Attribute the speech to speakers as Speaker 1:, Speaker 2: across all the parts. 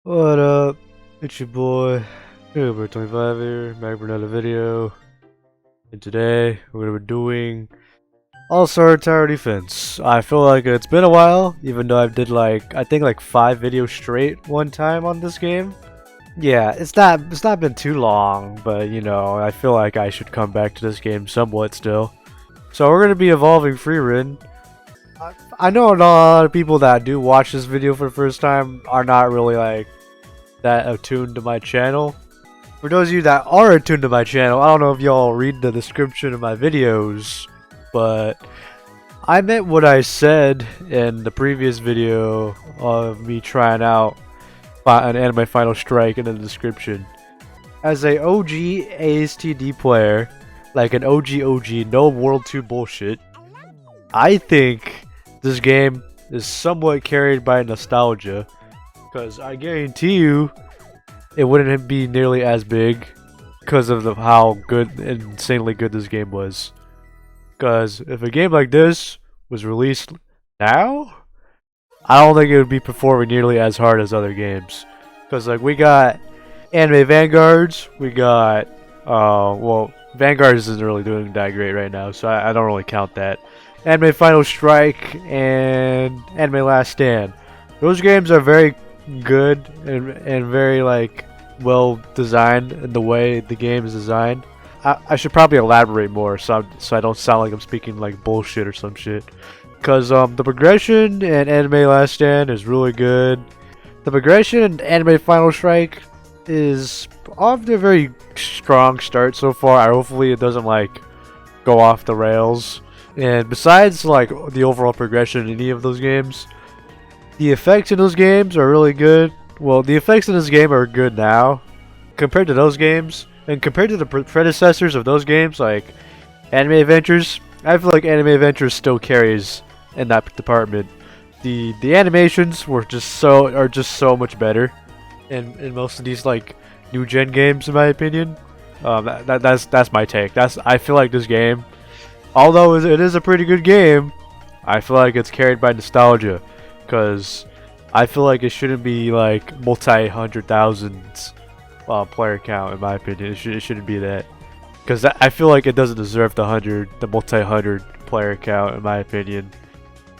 Speaker 1: What up? It's your boy, Uber25 here, back for another video. And today, we're gonna be doing All-Star Tower Defense. I feel like it's been a while, even though I did I think like 5 videos straight one time on this game. Yeah, it's not been too long, but you know, I feel like I should come back to this game somewhat still. So we're gonna be evolving Frieren. I know a lot of people that do watch this video for the first time are not really that attuned to my channel. For those of you that are attuned to my channel, I don't know if y'all read the description of my videos, but I meant what I said in the previous video of me trying out an anime Final Strike in the description. As a OG ASTD player, like an OG, no World 2 bullshit, I think this game is somewhat carried by nostalgia. Because I guarantee you, it wouldn't be nearly as big because of how good, insanely good this game was. Because if a game like this was released now, I don't think it would be performing nearly as hard as other games. Because we got Anime Vanguards, we got, well, Vanguards isn't really doing that great right now, so I don't really count that. Anime Final Strike and Anime Last Stand. Those games are very good and very well designed in the way the game is designed. I should probably elaborate more so I don't sound like I'm speaking like bullshit or some shit. Cause the progression in Anime Last Stand is really good. The progression in Anime Final Strike is off to a very strong start so far. Hopefully it doesn't go off the rails. And besides the overall progression in any of those games, the effects in those games are really good. Well, the effects in this game are good now compared to those games, and compared to the predecessors of those games like Anime Adventures. I feel like Anime Adventures still carries in that department. The animations are just so much better in most of these new gen games, in my opinion. That's my take. I feel like this game, although it is a pretty good game, I feel like it's carried by nostalgia. Because I feel like it shouldn't be multi-hundred thousands player count, in my opinion. It shouldn't be that. Because I feel like it doesn't deserve the multi-hundred player count, in my opinion.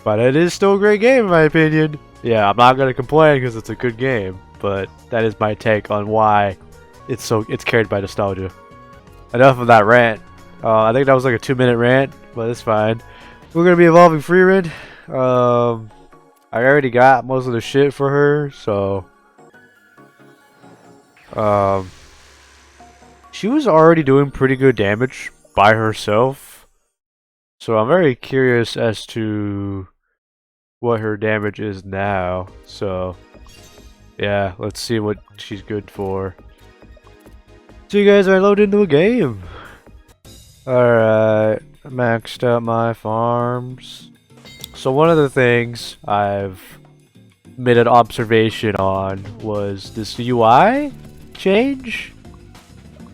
Speaker 1: But it is still a great game, in my opinion. Yeah, I'm not gonna complain because it's a good game, but that is my take on why it's carried by nostalgia. Enough of that rant. I think that was like a 2-minute rant, but it's fine. We're gonna be evolving Frieren. I already got most of the shit for her, so she was already doing pretty good damage by herself. So I'm very curious as to what her damage is now. So yeah, let's see what she's good for. So you guys are loaded into a game. Alright, maxed out my farms. So one of the things I've made an observation on was this UI change.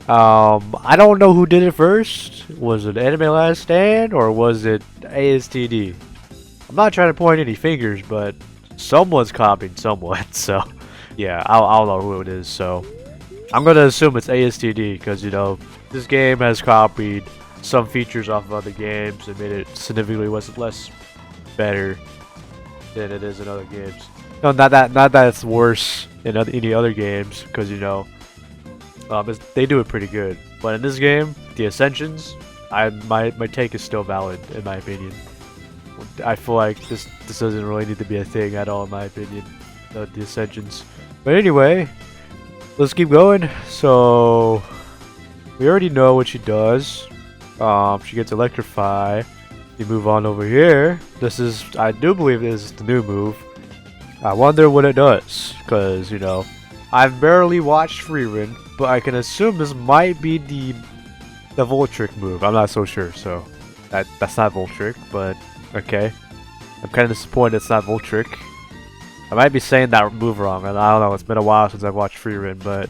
Speaker 1: I don't know who did it first. Was it Anime Last Stand or was it ASTD? I'm not trying to point any fingers, but someone's copying someone. So yeah, I don't know who it is. So I'm gonna assume it's ASTD because you know this game has copied some features off of other games and made it significantly less better than it is in other games. No, not that it's worse in any other games, because you know they do it pretty good. But in this game, the Ascensions, my take is still valid in my opinion. I feel like this doesn't really need to be a thing at all in my opinion. The Ascensions. But anyway, let's keep going. So we already know what she does. She gets Electrify. You move on over here. I do believe this is the new move. I wonder what it does, because you know, I've barely watched Frieren, but I can assume this might be the Voltric move. I'm not so sure, so that's not Voltric, but okay. I'm kind of disappointed it's not Voltric. I might be saying that move wrong, and I don't know. It's been a while since I've watched Frieren, but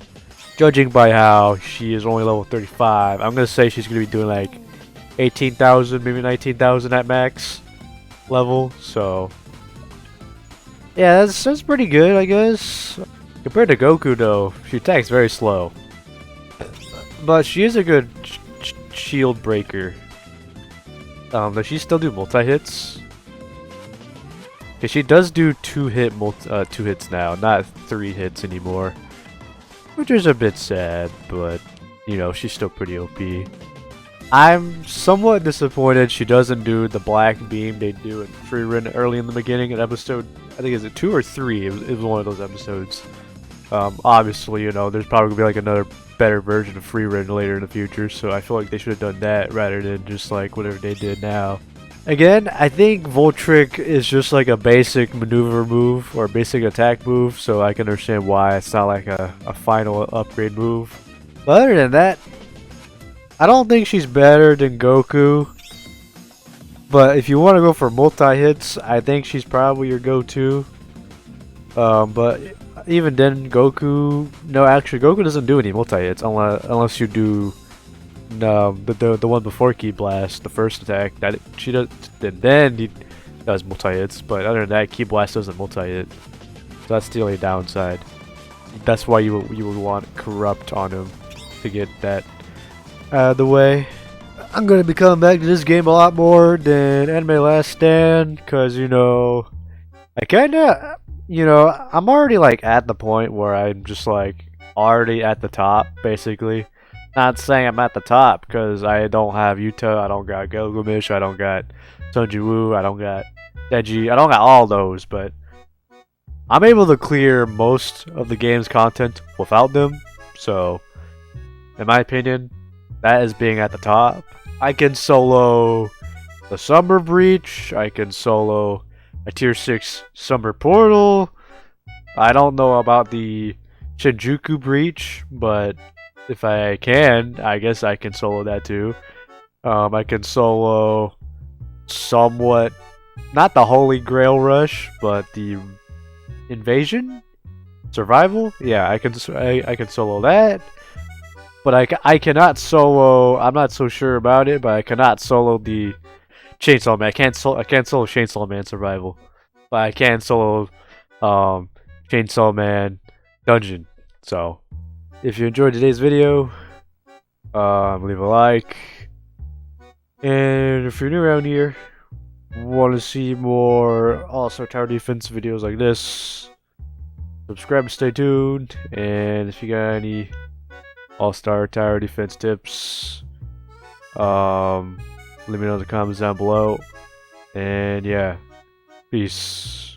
Speaker 1: judging by how she is only level 35, I'm gonna say she's gonna be doing 18,000, maybe 19,000 at max level. So yeah, that's pretty good, I guess. Compared to Goku, though, she attacks very slow. But she is a good shield breaker. Does she still do multi-hits? Okay, she does do two hits now, not 3 hits anymore. Which is a bit sad, but, you know, she's still pretty OP. I'm somewhat disappointed she doesn't do the black beam they do in Frieren early in the beginning in episode, I think is it 2 or 3? It was one of those episodes. Obviously, you know, there's probably gonna be like another better version of Frieren later in the future, so I feel like they should have done that rather than just like whatever they did now. Again, I think Voltric is just like a basic maneuver move or basic attack move, so I can understand why it's not like a final upgrade move. But other than that, I don't think she's better than Goku. But if you want to go for multi-hits, I think she's probably your go-to. But even then, Goku... No, actually, Goku doesn't do any multi-hits unless you do the one before Ki Blast, the first attack. That she does. Then he does multi-hits. But other than that, Ki Blast doesn't multi-hit. So that's the only downside. That's why you would want Corrupt on him to get that out of the way. I'm gonna be coming back to this game a lot more than Anime Last Stand, cause you know, I kinda, you know, I'm already like at the point where I'm just like already at the top, basically. Not saying I'm at the top, cause I don't have Yuta, I don't got Gilgamesh, I don't got Sunji Woo, I don't got Deji, I don't got all those, but I'm able to clear most of the game's content without them, so in my opinion, that is being at the top. I can solo the Summer Breach. I can solo a Tier 6 Summer Portal. I don't know about the Shinjuku Breach, but if I can, I guess I can solo that too. I can solo somewhat, not the Holy Grail Rush, but the Invasion? Survival? Yeah, I can solo that. But I cannot solo. I'm not so sure about it, but I cannot solo the Chainsaw Man. I can't solo Chainsaw Man Survival, but I can solo Chainsaw Man Dungeon. So if you enjoyed today's video, leave a like, and if you're new around here, want to see more All-Star Tower Defense videos like this, subscribe and stay tuned. And if you got any All-Star Tower Defense tips, let me know in the comments down below. And yeah, peace.